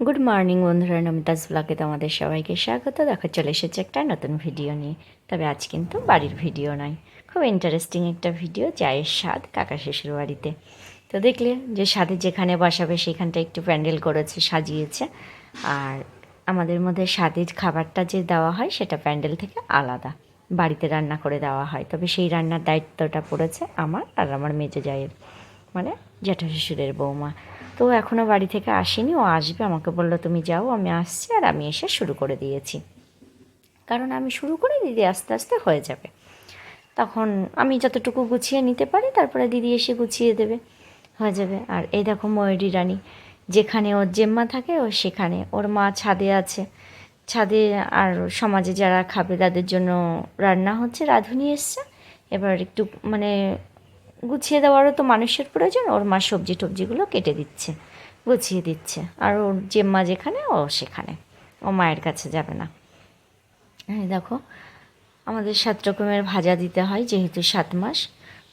Good morning বন্ধুরা, নমিতাস ব্লগে তোমাদের সবাইকে স্বাগত। দেখো চলে এসেছে একটা নতুন ভিডিও নিয়ে। তবে আজ কিন্তু বাড়ির ভিডিও নয়, খুব ইন্টারেস্টিং একটা ভিডিও। চায়ের স্বাদ কাকা শ্বশুর বাড়িতে। তো দেখলে যে স্বাদে যেখানে বসাবে সেখানটা একটু প্যান্ডেল করেছে, সাজিয়েছে। আর আমাদের মধ্যে স্বাদের খাবারটা যে দেওয়া হয় সেটা প্যান্ডেল থেকে আলাদা, বাড়িতে রান্না করে দেওয়া হয়। তবে সেই রান্নার দায়িত্বটা পড়েছে আমার আর আমার মেজো জায়ের, মানে জ্যাঠা শ্বশুরের বৌমা। তো এখনও বাড়ি থেকে আসেনি, ও আসবে। আমাকে বললো তুমি যাও, আমি আসছি। আর আমি এসে শুরু করে দিয়েছি, কারণ আমি শুরু করে দিদি আস্তে আস্তে হয়ে যাবে। তখন আমি যতটুকু গুছিয়ে নিতে পারি, তারপরে দিদি এসে গুছিয়ে দেবে, হয়ে যাবে। আর এই দেখো ময়ূরী রানী, যেখানে ওর জেম্মা থাকে ও সেখানে, ওর মা ছাদে আছে। ছাদে আর সমাজে যারা খাবে তাদের জন্য রান্না হচ্ছে, রাঁধুনি এসছে। এবার একটু মানে গুছিয়ে দেওয়ারও তো মানুষের প্রয়োজন। ওর মা সবজি টবজিগুলো কেটে দিচ্ছে, গুছিয়ে দিচ্ছে। আর ওর জেম্মা যেখানে ও সেখানে, ও মায়ের কাছে যাবে না। হ্যাঁ দেখো, আমাদের 7 রকমের ভাজা দিতে হয় যেহেতু 7 মাস।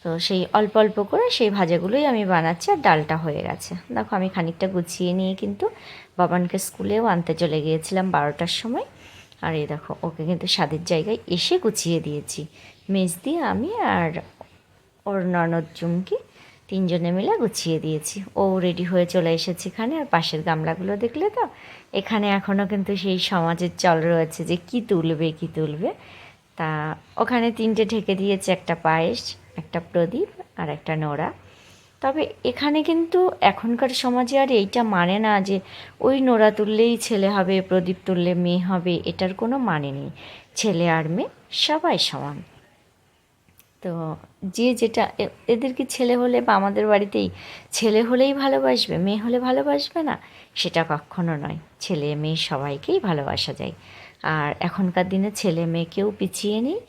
তো সেই অল্প অল্প করে সেই ভাজাগুলোই আমি বানাচ্ছি। আর ডালটা হয়ে গেছে। দেখো আমি খানিকটা গুছিয়ে নিয়ে কিন্তু বাবানকে স্কুলেও আনতে চলে গিয়েছিলাম 12টার সময়। আর এই দেখো ওকে কিন্তু স্বাদের জায়গায় এসে গুছিয়ে দিয়েছি। মেজদি, আমি আর ওর ননদ চুমকি, তিনজনে মিলে গুছিয়ে দিয়েছি। ও রেডি হয়ে চলে এসেছে এখানে। আর পাশের গামলাগুলো দেখলে তো, এখানে এখনও কিন্তু সেই সমাজের চল রয়েছে যে কি তুলবে কি তুলবে। তা ওখানে 3টে ঢেকে দিয়েছে, একটা পায়েস, একটা প্রদীপ আর একটা নোড়া। তবে এখানে কিন্তু এখনকার সমাজে আর এইটা মানে না যে ওই নোড়া তুললেই ছেলে হবে, প্রদীপ তুললে মেয়ে হবে, এটার কোনো মানে নেই। ছেলে আর মেয়ে সবাই সমান। তো যে যেটা এদের কি ছেলে হলে বা আমাদের বাড়িতেই ছেলে হলেই ভালোবাসবে, মেয়ে হলে ভালোবাসবে না, সেটা কখনো নয়। ছেলে মেয়ে সবাইকেই ভালোবাসা যায়। আর এখনকার দিনে ছেলে মেয়ে কেউ পিছিয়ে নেই,